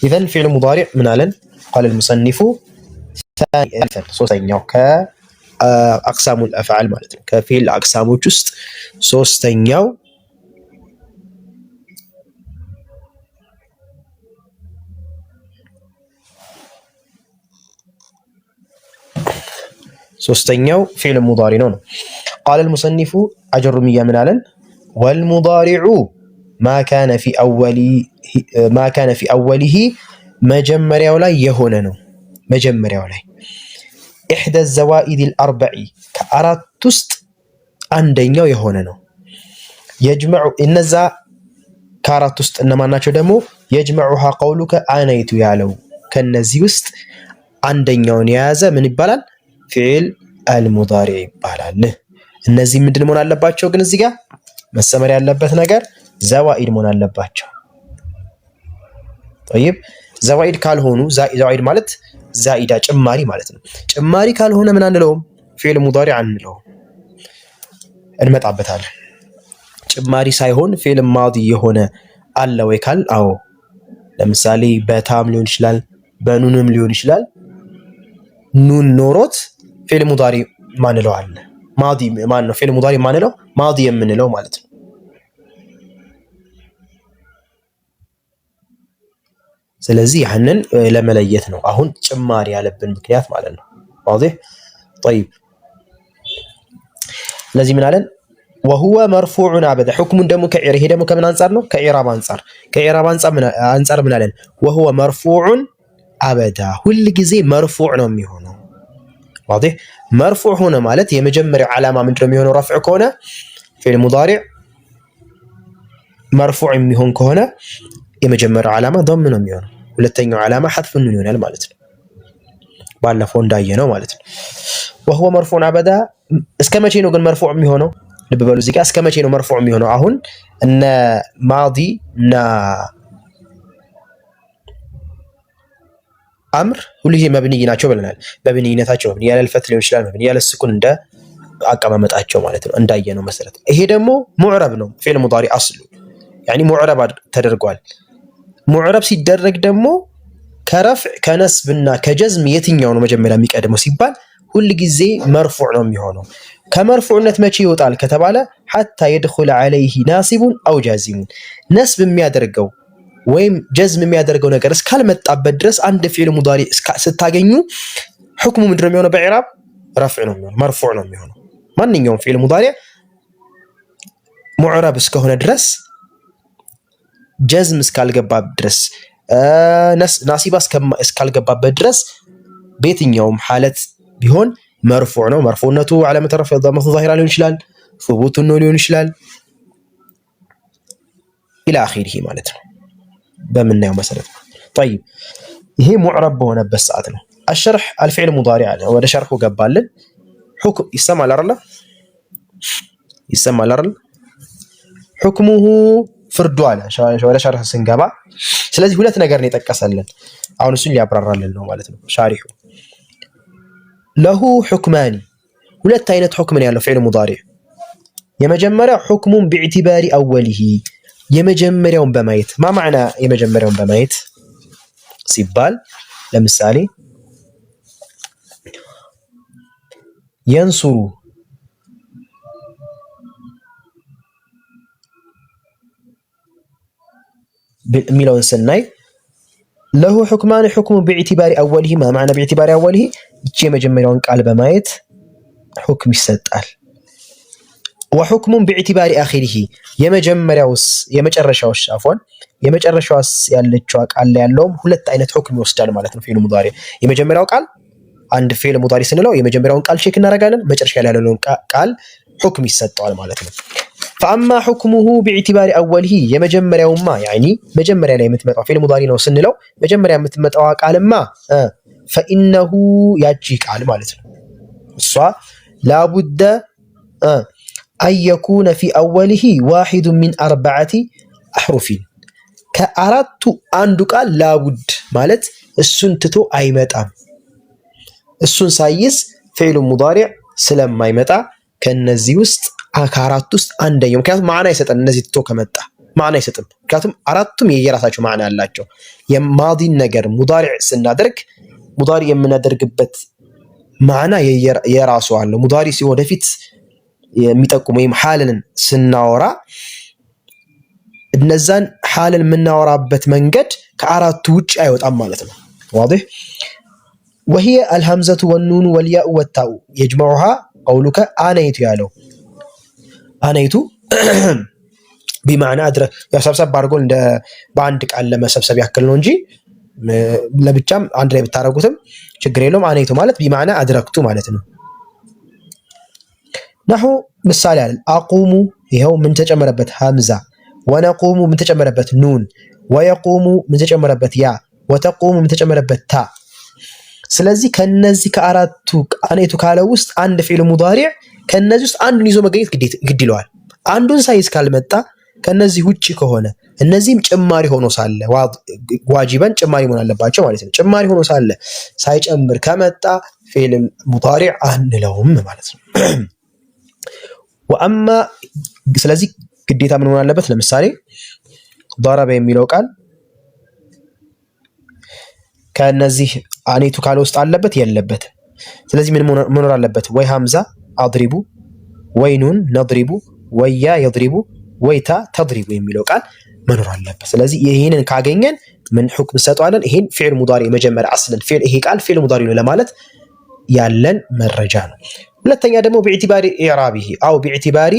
إذن فعل مضارع من علن قال المصنف ثانيا ሶስተኛው ከአቅሳሙ الأفعال ማለት ነው ከፊል አቅሳሞች ውስጥ ሶስተኛው فعل مضارع ነው قال المصنف أجرمية من علن والمضارع ما كان في أوله መጀመሪያው ላይ የሆነ ነው መጀመሪያው ላይ إحدى الزوائد الأربع ከአራት ውስጥ አንደኛው የሆነ ነው يجمع እነዛ ከአራት ውስጥ እነማን ናቸው ደግሞ يجمعها قولك آنيت ያለው ከነዚህ ውስጥ አንደኛውን የያዘ ምን ይባላል فعل المضارع ይባላል እነዚህ ምንድን መሆን አለባቸው ግን እዚህ ጋር መሰመር ያለበት ነገር ዘዋኢድ መሆን አለባቸው طيب ዘዋኢድ ካልሆኑ ዘዋኢድ ማለት ዛኢዳ ጭማሪ ማለት ነው ጭማሪ ካልሆነ ምን አንለውም فعل مضارع አንለውም እንመጣበታለን ጭማሪ ሳይሆን فعل ማዲ የሆነ አለ ወይ ካል አዎ ለምሳሌ በታም ሊሆን ይችላል በኑንም ሊሆን ይችላል ኑን ኖሮት فعل مضارع ማንለው አለ ማዲ ማን ነው فعل مضارع ማንለው ማዲ የምንለው ማለት ነው ስለዚህ ያንን ለመለየት ነው አሁን ጭማሪ ያለብን ምክንያት ማለት ነው واضح طيب ስለዚህ ምን አለን وهو مرفوع ابدا حكم ደሞ ከኢራ ይሄ ደሞ ከምን አንፃር ነው ከኢራብ አንፃር ምን አለን وهو مرفوع ابدا ሁሉ ጊዜ مرفوع ነው የሚሆነው واضح مرفوع ሆነ ማለት የመጀመሪያው ዓላማ ምንድነው የሚሆነው رفع ከሆነ فعل مضارع مرفوع የሚሆን ከሆነ የመጀመሪያው ዓላማ ضم ነው የሚሆነው ሁለተኛው ዓላማ حذف ነው ይሆናል ማለት ነው ባለፈው እንዳየነው ማለት ነው وهو مرفوع ابدا እስከ መቼ ነው ግን مرفوع የሚሆነው ልብ በሉ እዚህ ጋር እስከ መቼ ነው مرفوع የሚሆነው አሁን እነ ማዲ እና አምር ሁልጊዜ መብንይ ናቸው ብለናል በብንይነታቸው መብንይ ያለ الفتح ሊሆን ይችላል መብንይ ያለ السكون እንደ አቀማመጣቸው ማለት ነው እንዳየነው መሰረት ይሄ ደግሞ ሙዕረብ ነው فعل مضارع اصله يعني ሙዕረብ ተደርጓል ሙዕረብ ሲደረግ ደግሞ ከረፍዕ ከነስብና ከጀዝም የትኛው ነው መጀመሪያ የሚቀድመው ሲባል ሁሉ ጊዜ مرفوع ነው የሚሆነው ከመርፉዕነት መቼ ይወጣል ከተባለ حتى يدخل عليه ناصب او جازم ነስብ የሚያደርገው ወይም ጀዝም የሚያደርገው ነገር እስካልመጣበት ድረስ አንድ فعل مضارع ስታገኙ حكሙ ምንድነው የሚሆነው በኢራብ ረፍዕ ነው የሚሆነው مرفوع ነው የሚሆነው ማንኛውም فعل مضارع ሙዕረብ እስከሆነ ድረስ ጀዝም እስካልገባበት ድረስ ናሲባ እስካልገባበት ድረስ በየትኛውም ሐለት ቢሆን مرفوع ነው مرفوعነቱ علامه رفع ضمه ظاهره ሊሆን ይችላል ثبوت ነው ሊሆን ይችላል الى اخره ማለት ነው በመናየው መሰረት طيب ይሄ ሙዕረብ በሆነበት ሰዓት ነው الشرح الفعل المضارع ወደ ሸርሑ ገባልን حكم ይሰማል አይደል حكمه ፍርዱ አለ ወደ ሸርሕ ስንገባ ስለዚህ ሁለት ነገር ነው የጠቀሰልን አሁን እሱን ሊያብራራልን ነው ማለት ነው ሻሪሑ له حكمان ሁለት አይነት حكم ነው ያለው فعل مضارع የመጀመሪያው حكم باعتبار اوله የመጀመሪያውን በማየት ማዕና የመጀመሪያውን በማየት ሲባል ለምሳሌ ينصر بالميلون سناي له حكمان حكم باعتبار اوله ما معنى باعتبار اوله ይቺ የመጀመሪያውን ቃል በማየት حكم ይሰጣል وحكم باعتبار اخره የመጨረሻውስ አፎን የመጨረሻውስ ያለችው ቃል ላይ ያለው ሁለት አይነት حكم ይወስዳል ማለት ነው فعل مضارع የመጀመሪያው ቃል አንድ فعل مضارع ስንለው የመጀመሪያውን ቃል ቼክ እናደርጋለን መጨረሻ ላይ ያለውን ቃል حكم ይሰጣል ማለት ነው فاما حكمه باعتبار اوله የመጀመሪያውማ يعني መጀመሪያ ላይ የምትመጣው فعل مضارع ነው ስንለው መጀመሪያ የምትመጣው ቃልማ فانه ያቺ ቃል ማለት ነው እሷ لابد ان يكون في اوله واحد من اربعه احرف ከአራቱ አንዱ ቃል لابد ማለት እሱን ትቶ አይመጣም እሱን ሳይዝ فعل مضارع ስለማይመጣ ከነዚህ ውስጥ ከአራቱ ውስጥ አንደኛው ምክንያቱም ማዕና ይሰጣል እነዚህ ትቶ ከመጣ ማዕና አይሰጥም። ምክንያቱም አራቱም የየራሳቸው ማዕና አላቸው። የማዲን ነገር ሙዳሪዕ ስናደርግ ሙዳሪዕ የምናደርግበት ማዕና የራሱ አለው። ሙዳሪዕ ሲሆን ወደፊት የሚጠቁም ወይም ሐልን ስናወራ እነዛን ሐልን የምናወራበት መንገድ ከአራቱ ውጭ አይወጣም ማለት ነው። واضح وهي الهمزة والنون والياء والتاء يجمعها قولك آنيت ያለው آنيت بمعنى أدرك ያው ሰብሰብ አድርጎ እንደ በአንድ ቃል ለመሰብሰብ ያክል ነው እንጂ ለብቻም አንድ ላይ ብታረጉትም ችግር የለውም። آنيت ማለት بمعنى أدركت ማለት ነው። نحو ምሳሌ አለ አቁሙ ይሄው ምን ተጨመረበት ሀምዛ ወነቁሙ ምን ተጨመረበት ኑን ወየቁሙ ምን ተጨመረበት ያ ወተቁሙ ምን ተጨመረበት ታ። ስለዚህ ከነዚህ ከአራቱ አኔቱ ካለ ውስጥ አንድ ፊዕል ሙዳሪዕ ከነዚህ ውስጥ አንዱን ይዞ መገኘት ግድ ይለዋል። አንዱን ሳይዝ ካልመጣ ከነዚህ ውጪ ከሆነ እነዚህም ጭማሪ ሆኖ ሳለ ዋጂበን ጭማሪ መሆን አለባቸው ማለት ነው። ጭማሪ ሆኖ ሳለ ሳይጨምር ከመጣ ፊዕል ሙዳሪዕ አንለውም ማለት ነው። ወአማ ስለዚህ ግዴታ ምን መሆን አለበት? ለምሳሌ ضرب የሚለው ቃል ከነዚህ አኔቱ ካለ ውስጥ አለበት የለበትም። ስለዚህ ምን መኖር አለበት? ወይ ሀምዛ አድሪቡ፣ ወይ ኑን ነድሪቡ፣ ወይ ያ የድሪቡ፣ ወይ ታ ተድሪቡ የሚለው ቃል መኖር አለበት። ስለዚህ ይሄንን ካገኘን ምን ሁክም እንሰጠዋለን? ይሄን ፊዕል ሙዳሪ መጀመሪያ አስለን ይሄ ቃል ፊዕል ሙዳሪ ነው ለማለት ያለን መረጃ ነው። ሁለተኛ ደግሞ باعتبار اعرابه او باعتبار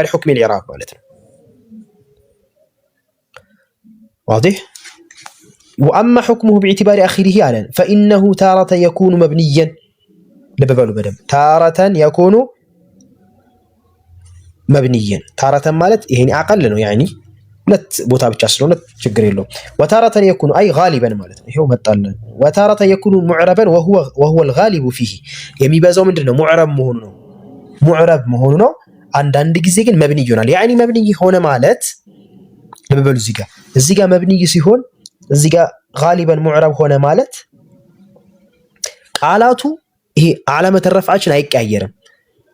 حكم الاعراب ማለት ነው። واضح. واما حكمه باعتبار اخره على فانه تارة يكون مبنيا لببلو بدم تارة يكون مبنيا تارة ማለት ይሄን አቀል ነው يعني ሁለት ቦታ ብቻ ስለሆነ ችግር የለውም። وتارة يكون اي غالبا ማለት ነው። ይሄው መጣልን وتارة يكون معربا وهو الغالب فيه የሚበዛው ምንድነው? ሙዕረብ መሆኑ ነው። ሙዕረብ መሆኑ ነው። አንዳንድ ጊዜ ግን መብኒ ይሆናል። يعني መብኒ ሆነ ማለት ለበበሉ እዚህ ጋር መብኒ ሲሆን እዚህ ጋር غالبا ሙዕረብ ሆነ ማለት ቃላቱ ይሄ ዓላመተ ረፍዓችን አይቀያየርም።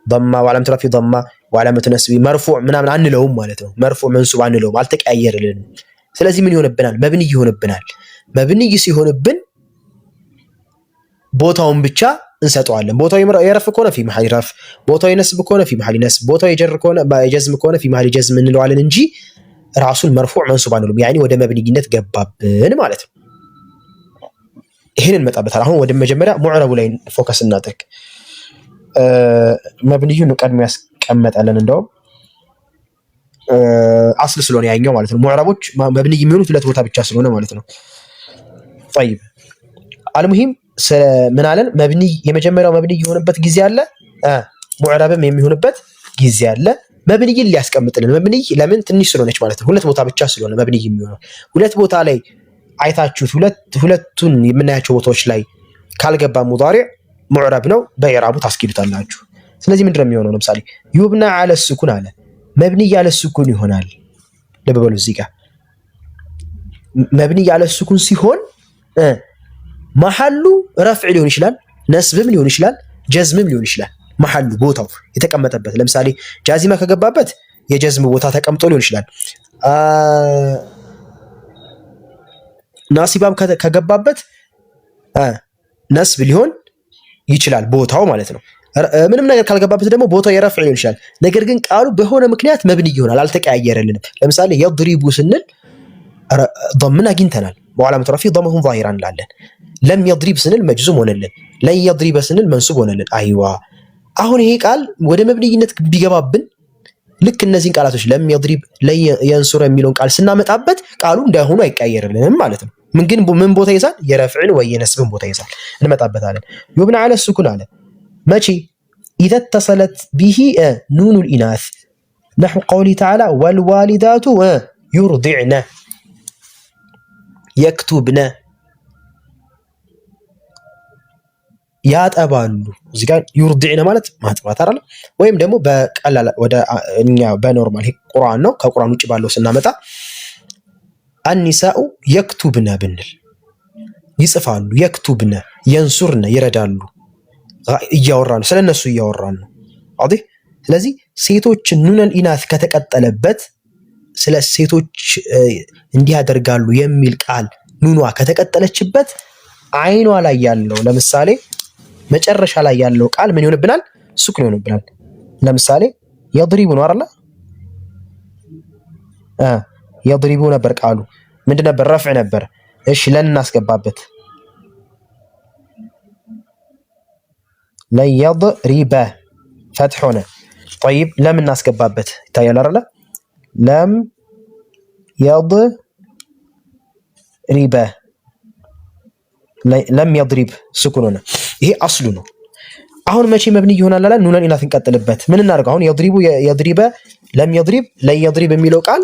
ضمه وعلامه رفعه ضمه وعلامه نصبه مرفوع ምናምን አንለውም ማለት ነው። مرفوع منصوب አንለውም፣ አልተቀያየርልንም። ስለዚህ ምን ይሆንብናል? መብኒ ይሆንብናል። መብኒ ሲሆንብን ቦታውን ብቻ እንሰጠዋለን። ቦታው የረፍ ከሆነ في محل رفع፣ ቦታው የነስብ ከሆነ في محل نسب፣ ቦታው የጀር ከሆነ የጀዝም ከሆነ في محل جزم እንለዋለን እንጂ ራሱን مرفوع منصوب አንለውም። يعني ወደ መብኒነት ገባብን ማለት ነው። ይሄንን እንመጣበታለን። አሁን ወደ መጀመሪያ ሙዕረቡ ላይ ፎከስ እናድርግ። መብኒዩን ቀድሞ ያስቀመጠልን እንደውም አስል ስለሆነ ያኛው ማለት ነው። ሙዕረቦች መብኒ የሚሆኑት ሁለት ቦታ ብቻ ስለሆነ ማለት ነው። طيب አልሙሂም ምን አለን? መብኒ የመጀመሪያው መብኒ የሆነበት ጊዜ አለ፣ ሙዕረብም የሚሆንበት ጊዜ አለ። መብኒይን ሊያስቀምጥልን መብኒ ለምን ትንሽ ስለሆነች ማለት ነው። ሁለት ቦታ ብቻ ስለሆነ መብኒ የሚሆነው ሁለት ቦታ ላይ አይታችሁት ሁለቱን የምናያቸው ቦታዎች ላይ ካልገባ ሙዳሪዕ ሙዕረብ ነው፣ በኢዕራቡ ታስኪዱታላችሁ። ስለዚህ ምንድነው የሚሆነው? ለምሳሌ ዩብና አለ ሱኩን አለ መብኒ ያለ ሱኩን ይሆናል። ለበበሉ እዚህ ጋር መብኒ ያለ ሱኩን ሲሆን መሐሉ ረፍዕ ሊሆን ይችላል፣ ነስብም ሊሆን ይችላል፣ ጀዝምም ሊሆን ይችላል። መሐሉ ቦታው የተቀመጠበት ለምሳሌ ጃዚማ ከገባበት የጀዝም ቦታ ተቀምጦ ሊሆን ይችላል። ናሲባም ከገባበት ነስብ ሊሆን ይችላል ቦታው ማለት ነው። ምንም ነገር ካልገባበት ደግሞ ቦታው የረፍዕ ሊሆን ይችላል። ነገር ግን ቃሉ በሆነ ምክንያት መብኒ ይሆናል፣ አልተቀያየረልንም። ለምሳሌ የድሪቡ ስንል ضمን አግኝተናል፣ በዓላመቱ ረፊዕ ضمه ظاهرا እንላለን። ለም የድሪብ ስንል መጅዙም ሆነልን፣ ለን የድሪበ ስንል መንሱብ ሆነልን። አይዋ አሁን ይሄ ቃል ወደ መብኒይነት ቢገባብን ልክ እነዚህን ቃላቶች ለም የድሪብ ለን የንሱር የሚለውን ቃል ስናመጣበት ቃሉ እንዳይሆኑ አይቀያየርልንም ማለት ነው። ምን ቦታ ይዛል? የረፍዕን ወይ የነስብን ቦታ ይዛል። እንመጣበታለን። ዩብና አለ ሱኩን አለ መቼ? ኢዘ ተሰለት ቢሂ ኑኑል ኢናስ ነሕው ቀውሊ ተዓላ ወልዋሊዳቱ ዩርዲዕነ የክቱብነ ያጠባሉ። እዚህ ጋር ዩርዲዕነ ማለት ማጥባት አይደል? ወይም ደግሞ በቀላል ወደ እኛ በኖርማል ቁርአን ነው፣ ከቁርአን ውጭ ባለው ስናመጣ አኒሳኡ የክቱብነ ብንል ይጽፋሉ፣ የክቱብነ የንሱርነ ይረዳሉ። እያወራን ስለነሱ እያወራን ነው። አዲ ስለዚህ ሴቶች ኑነል ኢናስ ከተቀጠለበት ስለ ሴቶች እንዲህ ያደርጋሉ የሚል ቃል ኑኗ ከተቀጠለችበት አይኗ ላይ ያለው ለምሳሌ መጨረሻ ላይ ያለው ቃል ምን ይሆንብናል? ሱኩን ይሆንብናል። ለምሳሌ የድሪቡ ነው አይደል? የድሪቡ ነበር ቃሉ ምንድን ነበር? ረፍዕ ነበር። እሺ ለን እናስገባበት። ለየድሪበ ፈትሕ ሆነ። ጠይብ ለም እናስገባበት። ይታያል አይደል? ለም የድሪበ ለም የድሪብ ሱኩን ሆነ። ይሄ አስሉ ነው። አሁን መቼ መብኒ ይሆናል አለ? ኑነል ኢናስ እንቀጥልበት። ምን እናደርገው? አሁን የድሪቡ የድሪበ ለም የድሪብ ለን የድሪብ የሚለው ቃል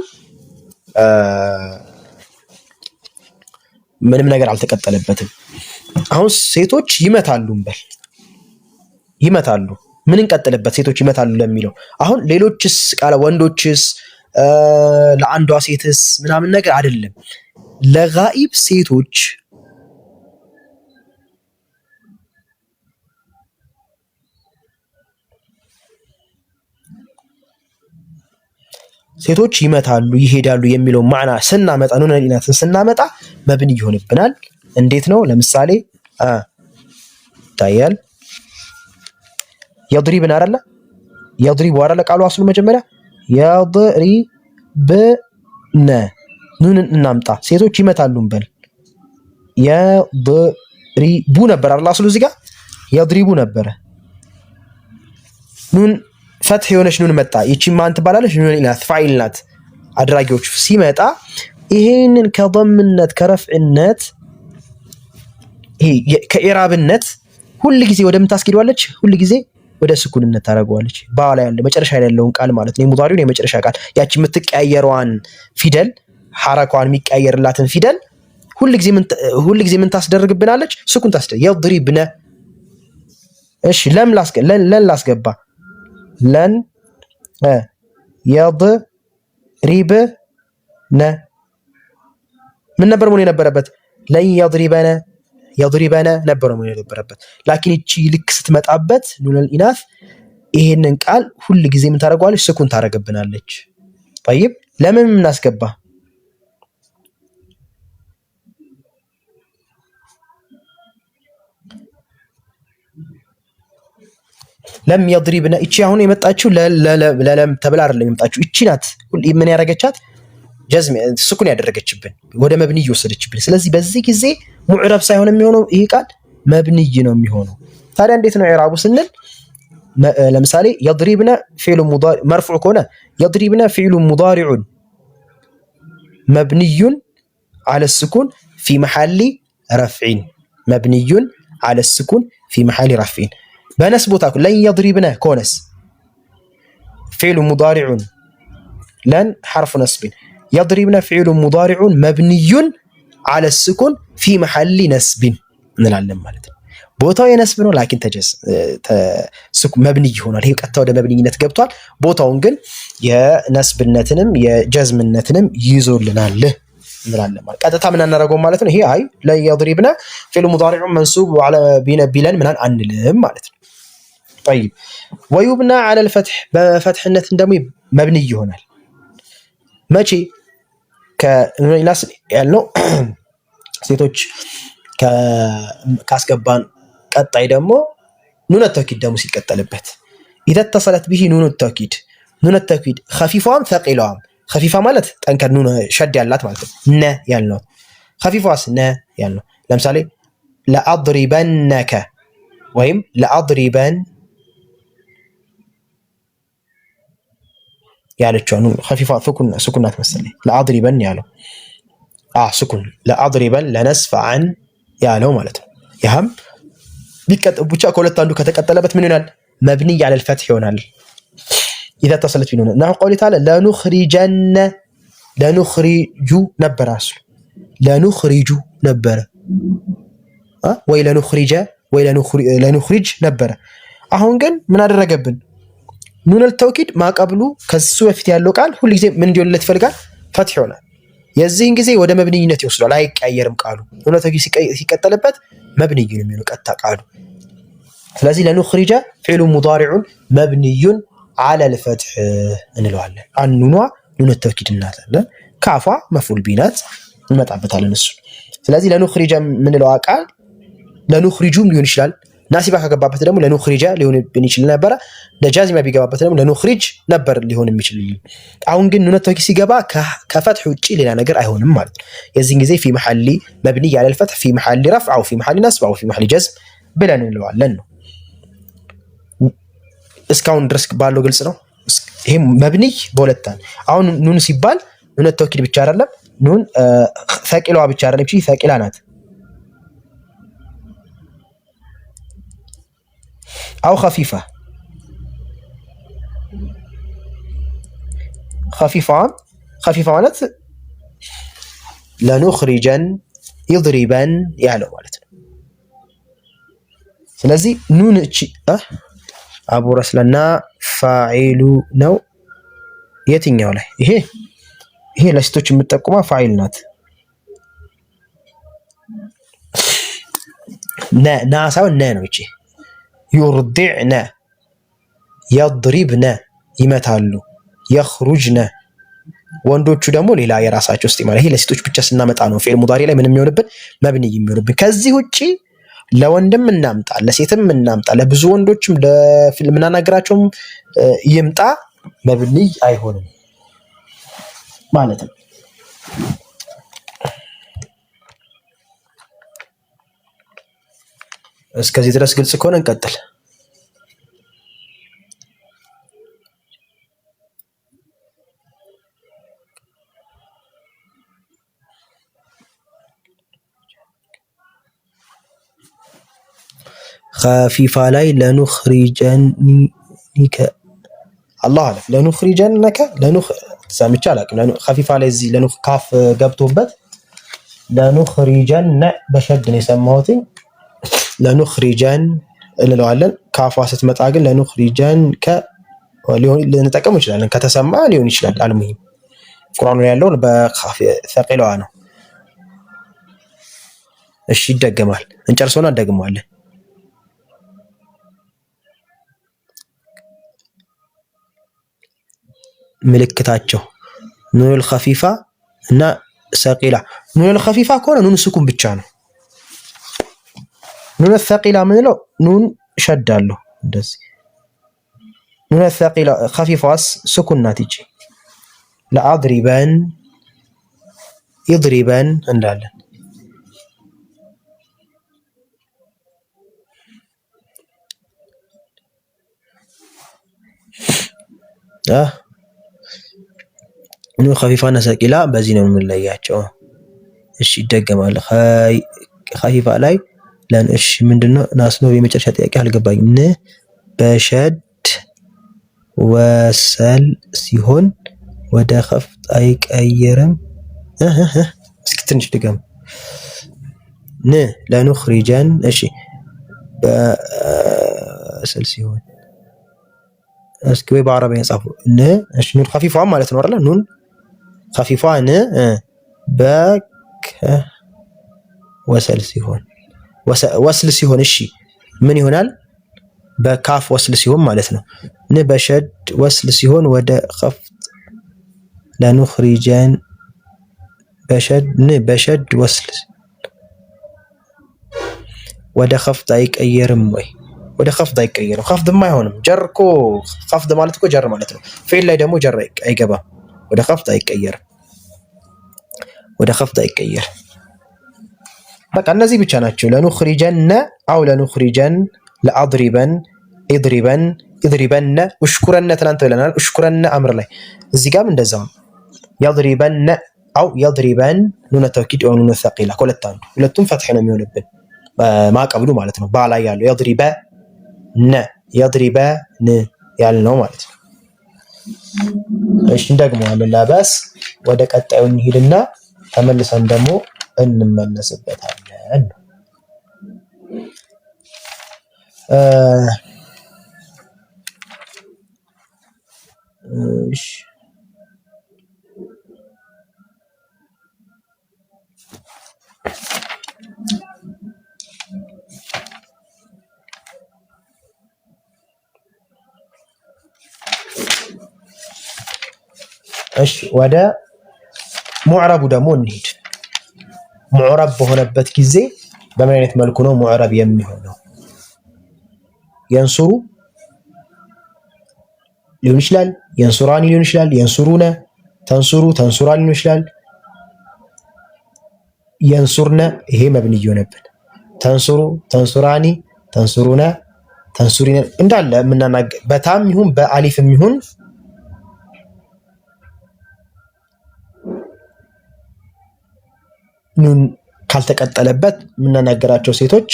ምንም ነገር አልተቀጠለበትም። አሁን ሴቶች ይመታሉ እንበል። ይመታሉ ምን እንቀጥልበት? ሴቶች ይመታሉ ለሚለው አሁን ሌሎችስ ቃል ወንዶችስ ለአንዷ ሴትስ ምናምን ነገር አይደለም። ለጋኢብ ሴቶች ሴቶች ይመታሉ ይሄዳሉ የሚለው ማዕና ስናመጣ ኑነል ኢናስን ስናመጣ መብኒ ይሆንብናል። እንዴት ነው? ለምሳሌ ታያል የድሪብን አይደለ? የድሪቡ አይደለ ቃሉ አስሉ መጀመሪያ የድሪብነ ኑንን እናምጣ። ሴቶች ይመታሉ እንበል። የድሪቡ ነበር አይደል አስሉ እዚህ ጋር የድሪቡ ነበረ። ኑን ፈትሕ የሆነች ኑን መጣ። ይቺ ማን ትባላለች? ኑነል ኢናስ ፋኢል ናት። አድራጊዎች ሲመጣ ይሄንን ከضምነት ከረፍዕነት ይሄ ከኢራብነት ሁል ጊዜ ወደ ምን ታስኬደዋለች? ሁል ጊዜ ወደ ስኩንነት ታደርገዋለች። በኋላ ያለ መጨረሻ ላይ ያለውን ቃል ማለት ነው። የሙዳሪውን የመጨረሻ ቃል ያቺ የምትቀያየረዋን ፊደል ሐረካዋን የሚቀያየርላትን ፊደል ሁል ጊዜ ምን ታስደርግብናለች? ስኩን ታስደርግ። የድሪብነ እሺ ለን ላስገባ ለን የድሪብነ ምን ነበር መሆን የነበረበት? ለን የድሪበነ ነበር መሆን የነበረበት። ላኪን እቺ ልክ ስትመጣበት ኑነል ኢናስ ይሄንን ቃል ሁል ጊዜ ምን ታደርገዋለች? ስኩን ታደርግብናለች። طيب ለምን እናስገባ? ለም የድሪብነ እቺ አሁን የመጣችው ለለም ተብላ አይደለም የመጣችው። እቺ ናት ምን ያደረገቻት? ጀዝም ስኩን ያደረገችብን ወደ መብኒ እየወሰደችብን። ስለዚህ በዚህ ጊዜ ሙዕረብ ሳይሆን የሚሆነው ይሄ ቃል መብኒይ ነው የሚሆነው። ታዲያ እንዴት ነው ኢዕራቡ ስንል ለምሳሌ የድሪብነ ፊዕሉ ሙዳሪ መርፉዕ ከሆነ የድሪብነ ፊዕሉ ሙዳሪዑን መብኒዩን ዐለ ስኩን ፊ መሐሊ ረፍዒን መብኒዩን ዐለ ስኩን ፊ መሐሊ ረፍዒን። በነስ ቦታ ለን የድሪብነ ከሆነስ ፊዕሉ ሙዳሪዑን ለን ሐርፉ ነስቢን የድሪብነ ፊዕሉ ሙዳሪዑን መብኒዩን ዐለ ስኩን ፊ መሐሊ ነስቢን እንላለን ማለት ነው። ቦታው የነስብ ነው ላኪን መብኒ ይሆናል። ይሄ ቀጥታ ወደ መብኒነት ገብቷል። ቦታውን ግን የነስብነትንም የጀዝምነትንም ይዞልናል እንላለን ማለት ቀጥታ ምን እናደርገው ማለት ነው። ይሄ አይ ለየድሪብነ ፊዕሉ ሙዳሪዑን መንሱብ ዐለ ቢለን ምናን አንልም ማለት ነው። طيب ወዩብና ዐለ الفتح በፈትሕነት እንደሞ መብኒ ይሆናል። መቼ ከኑነል ኢናስ ያልነው ሴቶች ካስገባን ቀጣይ ደግሞ ኑነ ተውኪድ ደግሞ ሲቀጠልበት ኢዘ ተሰለት ቢሂ ኑኑ ተውኪድ ኑነ ተውኪድ ኸፊፋዋም ተቂላዋም ኸፊፋ ማለት ጠንከር ኑነ ሸድ ያላት ማለት ነው። ነ ያልነው ኸፊፋዋስ ነ ያልነው ለምሳሌ ለአድሪበነከ ወይም ለአድሪበን ያለችው ኑን ኸፊፋ ሱኩናት መሰለኝ ለአድሪበን ያለው ስኩን ለአድሪበን ለነስፈ አን ያለው ማለት ነው። ያም ቢቀጥል ብቻ ከሁለት አንዱ ከተቀጠለበት ምን ይሆናል? መብኒ ዐለ الفتح ይሆናል። ኢዘ ተሰለት ቢሆነ ነው ቀውሊ ተዓላ ለኑኽሪጁ ነበር አስሉ ለኑኽሪጁ ነበር ወይ ለኑኽሪጀ ወይ ለኑኽሪጅ ነበር። አሁን ግን ምን አደረገብን? ኑነል ተውኪድ ማቀብሉ ከሱ በፊት ያለው ቃል ሁሉ ጊዜ ምን እንዲሆንለት ይፈልጋል? ፈትሕ ይሆናል። የዚህን ጊዜ ወደ መብኒይነት ይወስዷል። አይቀየርም ቃሉ ኑነ ተውኪድ ሲቀጠልበት መብኒይ ነው የሚሆነው ቀጥታ ቃሉ። ስለዚህ ለኑኽሪጀ ፊዕሉ ሙዳሪዑን መብኒዩን على الفتح እንለዋለን አኑኗ ኑን ተውኪድ እናታለን ካፏ መፍዑል ቢናት እንመጣበታለን እሱ ስለዚህ ለኑኽሪጀ ምንለው ቃል ለኑኽሪጁም ሊሆን ይችላል ናሲባ ከገባበት ደግሞ ለኑኽሪጀ ሊሆን ይችላል ነበር ለጃዚማ ቢገባበት ደግሞ ለኑኽሪጅ ነበር ሊሆን የሚችል አሁን ግን ኑን ተውኪድ ሲገባ ከፈትህ ውጪ ሌላ ነገር አይሆንም ማለት ነው የዚህን ጊዜ في محل مبني على الفتح في محل رفع او في محل نصب او في محل جزم ብለን እንለዋለን ነው እስካሁን ድረስ ባለው ግልጽ ነው ይሄ መብኒ በሁለታን አሁን ኑን ሲባል ኑን ተውኪድ ብቻ አይደለም ኑን ثقيلዋ ብቻ አይደለም እቺ ثقيላ ናት او خفيفه خفيفه ማለት لنخرجن يضربن ያለው ማለት ነው ስለዚህ ኑን እቺ አቡ ረስለና ፋኢሉ ነው የትኛው ላይ ይሄ ለሴቶች የምትጠቁማ ፋኢል ናት ናሳው ነው እቺ يرضعن يضربن ይመታሉ يخرجن ወንዶቹ ደግሞ ሌላ የራሳቸው እስቲ ማለት ይሄ ለሴቶች ብቻ ስናመጣ ነው ፊዕል ሙዳሪ ላይ ምንም የሚሆንብን መብኒ የሚሆንብን ከዚህ ውጪ ለወንድም እናምጣ ለሴትም እናምጣ ለብዙ ወንዶችም ለፊልም እናናገራቸውም ይምጣ መብኒ አይሆንም ማለት ነው እስከዚህ ድረስ ግልጽ ከሆነ እንቀጥል خفيفة لاي لنخرجنك الله أعلم لنخرجنك سامي تشالك خفيفة لاي زي كاف قبطوبت لنخرجن بشد يسموتي لنخرجن اللي لو علن كاف واسط متعاقل لنخرجنك لنتكلم يشلال كتسمع ليون يشلال المهم القرآن يالون بخاف ثقيل وعنه الشيء دقمال انجرسونا دقمال ምልክታቸው ኑን ኸፊፋ እና ሰቂላ ኑን ኸፊፋ ከሆነ ኑን ስኩን ብቻ ነው ኑን ሰቂላ ምንለው ኑን ሸዳለሁ እንደዚህ ኑን ሰቂላ ኸፊፋስ ስኩን ናት ይቺ ለአድሪበን ይድሪበን እንዳለን ኑን ኸፊፋና ሰቂላ በዚህ ነው የምንለያቸው እሺ ይደገማል ኸፊፋ ላይ እሺ ምንድነው ናስኖ የመጨረሻ ጥያቄ አልገባኝም በሸድ ወሰል ሲሆን ወደ ኸፍት አይቀየርም እስኪ ትንሽ ድገም ለኑኽሪጀን እሺ በሰል ሲሆን እስኪ ወይ በአረበኛ ጻፉ እሺ ኑን ኸፊፋ ማለት ነው አይደል ኑን خفيفة بك وصل سيهون وصل سيهون الشيء من يهونال بكاف وصل سيهون مالتنا نبشد وصل سيهون ودا خفض لا نخرجان بشد وصل ودا خفض ايك ايرم وي ودا خفض ايك ايرم خفض ما يهونم جركو خفض مالتكو جر مالتنا فين لا دمو جر اي جبا ወደ ኸፍድ አይቀየር በቃ እነዚህ ብቻ ናቸው ለኑኽሪጀን አው ለኑኽሪጀን ለአድሪበን ይድሪበን ወሽኩረነ ትናንት ብለናል ወሽኩረነ አምር ላይ እዚህ ጋርም እንደዛው يضربن አው يضربن ኑን ተውኪድ او ኑን ثقيله ሁለቱም ፈትህ ነው የሚሆንብን ማቀብሉ ማለት ነው ባላይ ያለው يضربن ያልነው ማለት ነው እሺ እንደግመዋለን ላባስ ወደ ቀጣዩ እንሂድና ተመልሰን ደግሞ እንመለስበታለን እሺ እሺ ወደ ሙዕረቡ ደግሞ እንሂድ። ሙዕረብ በሆነበት ጊዜ በምን አይነት መልኩ ነው ሙዕረብ የሚሆነው? የንሱሩ ሊሆን ይችላል፣ የንሱራኒ ሊሆን ይችላል፣ የንሱሩነ፣ ተንሱሩ፣ ተንሱራ ሊሆን ይችላል። የንሱርነ ይሄ መብንይ ሆነብን። ተንሱሩ፣ ተንሱራኒ፣ ተንሱሩነ፣ ተንሱሪነ እንዳለ የምናናገር በታም ይሁን በአሊፍም ይሁን ኑን ካልተቀጠለበት የምናናገራቸው ሴቶች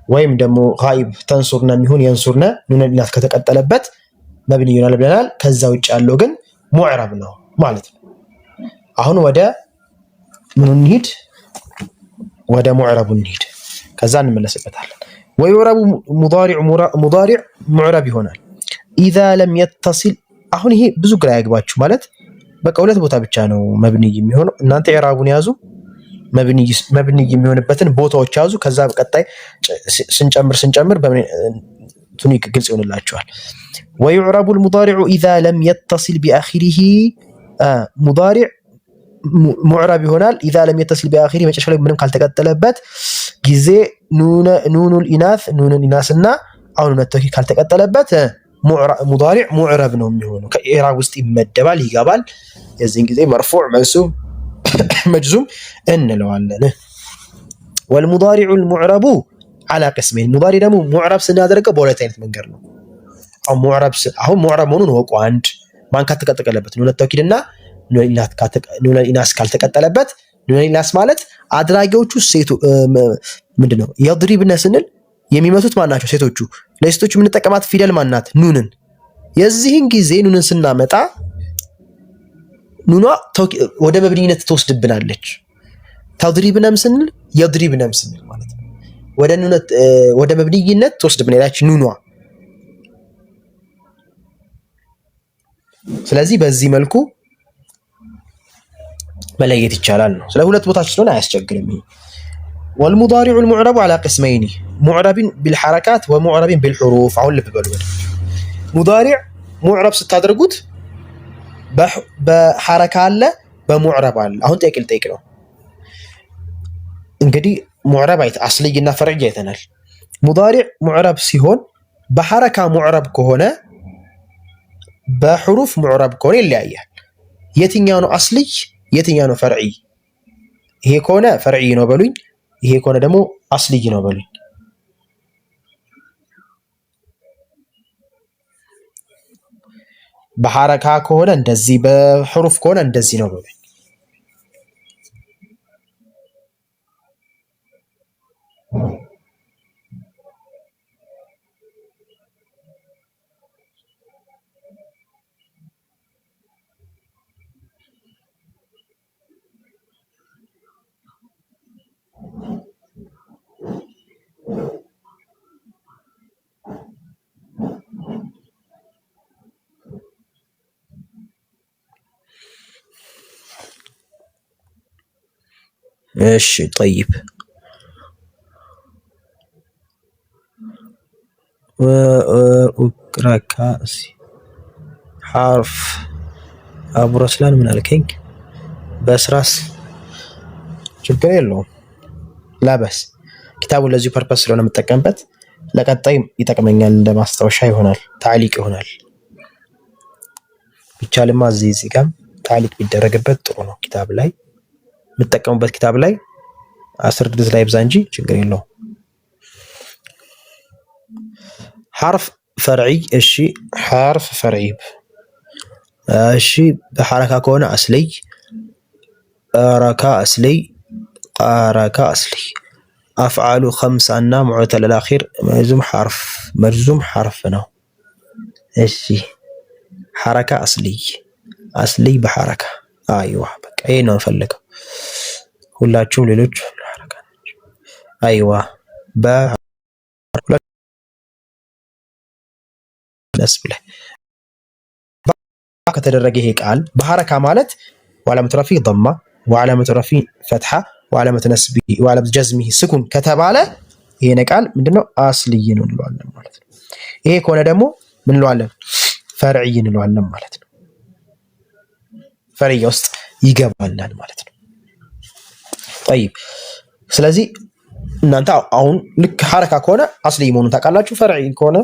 ወይም ደግሞ ጋይብ ተንሱርነ የሚሆን የንሱርነ ኑን ሊናት ከተቀጠለበት መብኒ ይሆናል ብለናል። ከዛ ውጭ ያለው ግን ሙዕረብ ነው ማለት ነው። አሁን ወደ ምን እንሂድ? ወደ ሙዕረቡ እንሂድ፣ ከዛ እንመለስበታለን። ወይዕረቡ ሙዳሪዕ ሙዕረብ ይሆናል ኢዛ ለም የተሲል። አሁን ይሄ ብዙ ግራ ያግባችሁ ማለት በቃ ሁለት ቦታ ብቻ ነው መብኒ የሚሆነው። እናንተ ኢዕራቡን ያዙ፣ መብኒ የሚሆንበትን ቦታዎች ያዙ። ከዛ በቀጣይ ስንጨምር ቱኒክ ግልጽ ይሆንላችኋል። ወይዕረቡ ሙዳሪዑ ኢዛ ለም የተሲል ቢአኺሪሂ ሙዳሪዕ ሙዕረብ ይሆናል ኢዛ ለም የተሲል ቢአኺሪ መጨረሻ ላይ ምንም ካልተቀጠለበት ጊዜ ኑኑል ኢናስ ኑኑል ኢናስና አሁን ተውኪድ ካልተቀጠለበት ሙዳሪዕ ሙዕረብ ነው የሚሆነው። ከኢዕራብ ውስጥ ይመደባል፣ ይገባል። የዚህን ጊዜ መርፉዕ መንሱብ መጅዙም እንለዋለን። ወልሙዳሪዑ ልሙዕረቡ ዐላ ቅስመይን። ሙዳሪ ደግሞ ሙዕረብ ስናደርገው በሁለት አይነት መንገድ ነው። አሁን ሙዕረብ መሆኑን ወቁ። አንድ ማን ካልተቀጠለበት ኑነ ተውኪድና ኑነ ኢናስ ካልተቀጠለበት። ኑነ ኢናስ ማለት አድራጊዎቹ ሴቱ ምንድነው? የድሪብነ ስንል የሚመቱት ማናቸው? ሴቶቹ። ለሴቶቹ የምንጠቀማት ፊደል ማናት? ኑንን። የዚህን ጊዜ ኑንን ስናመጣ ኑኗ ወደ መብኒነት ትወስድብናለች። ተድሪብነም ስንል የድሪብነም ስንል ማለት ነው ወደ መብኒነት ትወስድብናለች ኑኗ። ስለዚህ በዚህ መልኩ መለየት ይቻላል ነው። ስለ ሁለት ቦታዎች ስለሆነ አያስቸግርም። ወልሙዳሪዑ ልሙዕረቡ ዐላ ቅስመይኒ ሙዕረቢን ቢልሐረካት ወሙዕረቢን ቢልሑሩፍ። አሁን ልብ በሉ። ሙዳሪዕ ሙዕረብ ስታደርጉት በሐረካ አለ፣ በሙዕረብ አለ። አሁን ጠይቅ ልጠይቅ ነው እንግዲህ ሙዕረብ አስልይና ፈርዕይ አይተናል። ሙዳሪዕ ሙዕረብ ሲሆን በሐረካ ሙዕረብ ከሆነ በሑሩፍ ሙዕረብ ከሆነ ይለያያል። የትኛው ነው አስልይ የትኛው ነው ፈርዕይ? ይሄ ከሆነ ፈርዕይ ነው በሉኝ፣ ይሄ ከሆነ ደግሞ አስልይ ነው በሉኝ። በሐረካ ከሆነ እንደዚህ፣ በሑሩፍ ከሆነ እንደዚህ ነው በሉኝ። እሺ ጠይብ ወኡቅራካሲ ሐርፍ አቡ ረስላን ምን አልከኝ? በስራስ ችግር የለውም ላበስ ኪታቡን ለዚሁ ፐርፐስ ስለሆነ የምጠቀምበት ለቀጣይ ይጠቅመኛል፣ እንደ ማስታወሻ ይሆናል፣ ታዕሊቅ ይሆናል። ቢቻልማ እዚህ ጋር ታዕሊቅ ቢደረግበት ጥሩ ነው። ኪታብ ላይ የምጠቀሙበት ኪታብ ላይ 10 ድረስ ላይ ብዛ እንጂ ችግር የለውም። ሐርፍ ፈርዒ እሺ፣ ሐርፍ ፈርዒ እሺ። በሐረካ ከሆነ አስልይ፣ ረካ አስልይ፣ ቃረካ አስልይ። አፍዓሉ ኸምሳ እና ሙዕተል አልአኺር መጅዙም ሐርፍ ነው። እሺ ሐረካ አስልይ በሐረካ አይዋ፣ በቃ ይሄ ነው የምፈልገው። ሁላችሁም ሌሎች ሐረካ አይዋ በነስብ ከተደረገ ይሄ ቃል በሐረካ ማለት ወዓለመቱ ረፊዕ ضمة ወዓለመቱ ረፊዕ ፈትሐ ወዓለመቱ ነስቢ ወዓለመቱ ጀዝሚሂ ስኩን ከተባለ ይሄን ቃል ምንድነው? አስልይ ነው እንለዋለን ማለት ነው። ይሄ ከሆነ ደግሞ ምን እንለዋለን? ፈርዒ እንለዋለን ማለት ነው። ፈርዕያ ውስጥ ይገባናል ማለት ነው። طيب ስለዚህ እናንተ አሁን ልክ ሐረካ ከሆነ አስሊ መሆኑን ታውቃላችሁ፣ ፈርዒ ከሆነ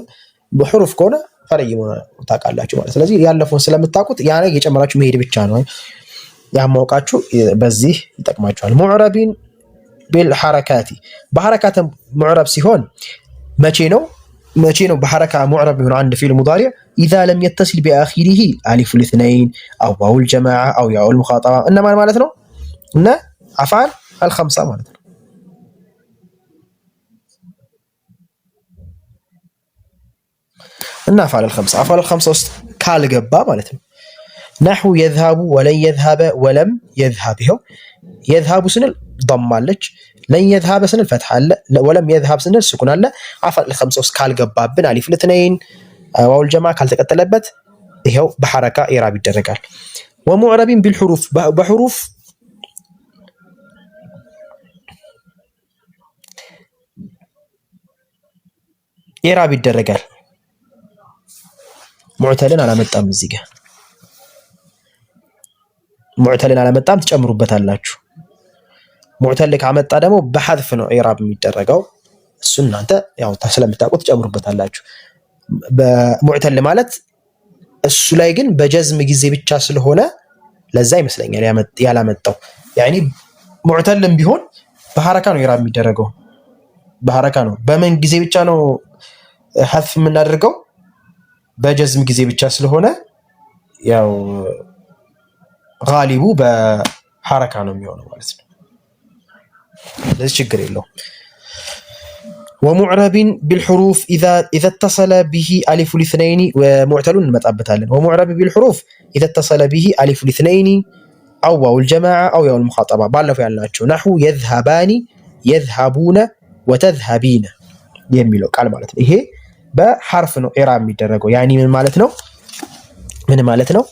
በሑሩፍ ከሆነ ፈርዒ መሆኑን ታውቃላችሁ ማለት። ስለዚህ ያለፈውን ስለምታውቁት ያ ላይ የጨመራችሁ መሄድ ብቻ ነው። ያማውቃችሁ በዚህ ይጠቅማችኋል። ሙዕረቢን ቢልሐረካቲ በሐረካተ ሙዕረብ ሲሆን መቼ ነው በሐረካ ሙዕረብ ይሆን አንድ ፊዕል ሙዳሪዕ ኢዛ ለም የተሲል ቢአኺሪሂ አሊፉል ኢስነይን አው ዋውል ጀማዓ አው ያኡል ሙኻጠባ እነማን ማለት ነው? እነ አፍዓል አልኸምሳ ማለት ነው። እና አፍዓል አልኸምሳ ውስጥ ካልገባ ማለት ነው። ነሑ የዝሃቡ ወለን የዝሃበ ወለም የዝሃብ ይኸው የዝሃቡ ስንል ضم አለች፣ ለን የዝሃበ ስንል ፈትሐ አለ፣ ወለም የዝሃብ ስንል ስኩን አለ። አፍዓል አልኸምሳ ውስጥ ካልገባብን አሊፉል ኢስነይን ዋውል ጀማዓ ካልተቀጠለበት ይኸው በሐረካ ኢዕራብ ይደረጋል። ወሙዕረቢን ቢልሑሩፍ በሑሩፍ ኢዕራብ ይደረጋል። ሙዕተልን አላመጣም እዚህ ጋር ሙዕተልን አላመጣም፣ ትጨምሩበታላችሁ። ሙዕተል ካመጣ ደግሞ በሐذፍ ነው ኢዕራብ የሚደረገው። እሱ እናንተ ያው ስለምታውቁት ትጨምሩበታላችሁ። በሙዕተል ማለት እሱ ላይ ግን በጀዝም ጊዜ ብቻ ስለሆነ ለዛ ይመስለኛል ያላመጣው። ያኒ ሙዕተልም ቢሆን በሐረካ ነው ኢዕራብ የሚደረገው፣ በሐረካ ነው። በምን ጊዜ ብቻ ነው ሐذፍ የምናደርገው? በጀዝም ጊዜ ብቻ ስለሆነ ያው ጋሊቡ በሐረካ ነው የሚሆነው ማለት ነው። ለዚህ ችግር የለውም። ወሙዕረቢን ቢልሑሩፍ ኢዛ ተሰለ ቢሂ አሊፉል ኢስነይኒ ወሙዕተሉን እንመጣበታለን። ወሙዕረቢ ቢልሑሩፍ ኢዛ ተሰለ ቢሂ አሊፉል ኢስነይኒ አው ዋውል ጀማዓ አው ያኡል ሙኻጠባ ባለፈው ያልናቸው ነሑ የዝሃባኒ የዝሃቡነ ወተዝሃቢነ የሚለው ቃል ማለት ነው። ይሄ በሐርፍ ነው ኢዕራብ የሚደረገው። ያኒ ምን ማለት ነው?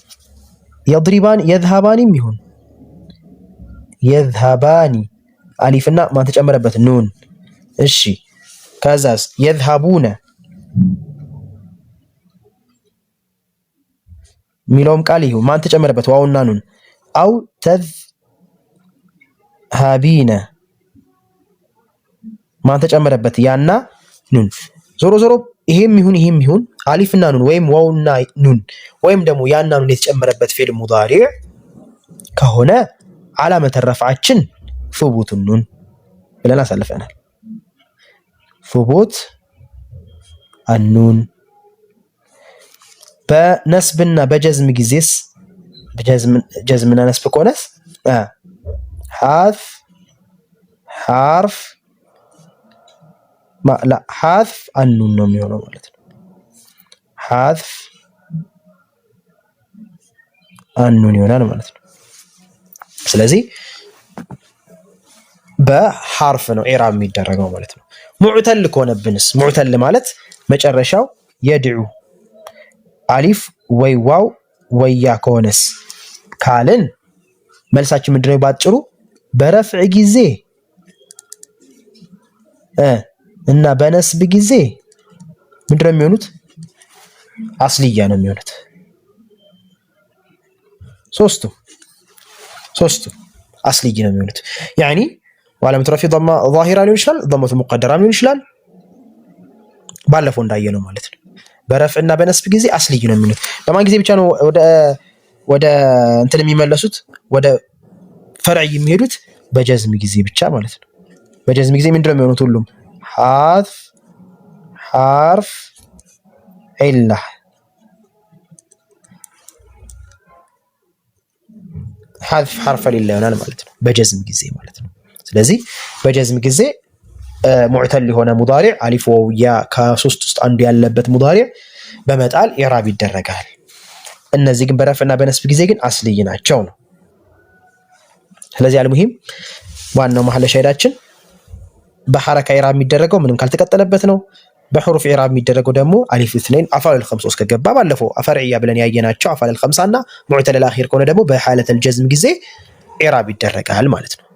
የድሪባን የዝሃባኒም ይሁን የዝሃባኒ አሊፍና ማን ተጨመረበት? ኑን። እሺ ከዛስ የዝሃቡነ ሚለውም ቃል ይሁን ማን ተጨመረበት? ዋውና ኑን። አው ተዝሃቢነ ማን ተጨመረበት? ያና ኑን። ዞሮ ይሄም ይሁን አሊፍና ኑን ወይም ዋውና ኑን ወይም ደግሞ ያና ኑን የተጨመረበት ፊዕል ሙዳሪዕ ከሆነ ዓላመተ ረፍዓችን ሱቡት ኑን ብለን አሳልፈናል። ሱቡት አኑን። በነስብና በጀዝም ጊዜስ ጀዝምና ነስብ ከሆነስ ሐርፍ ሐذፍ አኑን ነው የሚሆነው ማለት ነው። ሐذፍ አኑን ይሆናል ማለት ነው። ስለዚህ በሐርፍ ነው ኢዕራብ የሚደረገው ማለት ነው። ሙዕተል ከሆነብንስ ሙዕተል ማለት መጨረሻው የድዑ አሊፍ ወይ ዋው ወይ ያ ከሆነስ ካልን መልሳችን ምንድነው? ባጭሩ በረፍዕ ጊዜ እና በነስብ ጊዜ ምንድነው የሚሆኑት? አስልያ ነው የሚሆኑት። ሶስቱ አስልይ ነው የሚሆኑት። ያኒ ወዓለመቱ ረፍዒ ضማ ዛሂራ ሊሆን ይችላል፣ ضመቱ ሙቀደራ ሊሆን ይችላል። ባለፈው እንዳየነው ማለት ነው። በረፍዕና በነስብ ጊዜ አስልይ ነው የሚሆኑት። በማን ጊዜ ብቻ ነው ወደ እንትን የሚመለሱት? ወደ ፈርዕ የሚሄዱት በጀዝም ጊዜ ብቻ ማለት ነው። በጀዝም ጊዜ ምንድነው የሚሆኑት? ሁሉም ሐذፍ ሐርፍ ዒላ ሐذፍ ሐርፍ ዒላ ይሆናል ማለት ነው፣ በጀዝም ጊዜ ማለት ነው። ስለዚህ በጀዝም ጊዜ ሙዕተል የሆነ ሙዳሪዕ አሊፍ ዋው ያ ከሶስት ውስጥ አንዱ ያለበት ሙዳሪዕ በመጣል ኢዕራብ ይደረጋል። እነዚህ ግን በረፍዕና በነስብ ጊዜ ግን አስልይ ናቸው ነው። ስለዚህ አልሙሂም ዋናው መሐለ ሻሂዳችን በሐረካ ኢዕራብ የሚደረገው ምንም ካልተቀጠለበት ነው። በሑሩፍ ኢዕራብ የሚደረገው ደግሞ አሊፍ ኢስነይን አፍዓሉል ኸምሳ ውስጥ ከገባ ባለፈው ፈርዕያ ብለን ያየናቸው አፍዓሉል ኸምሳና ሙዕተል አኺር ከሆነ ደግሞ በሐለተል ጀዝም ጊዜ ኢዕራብ ይደረጋል ማለት ነው።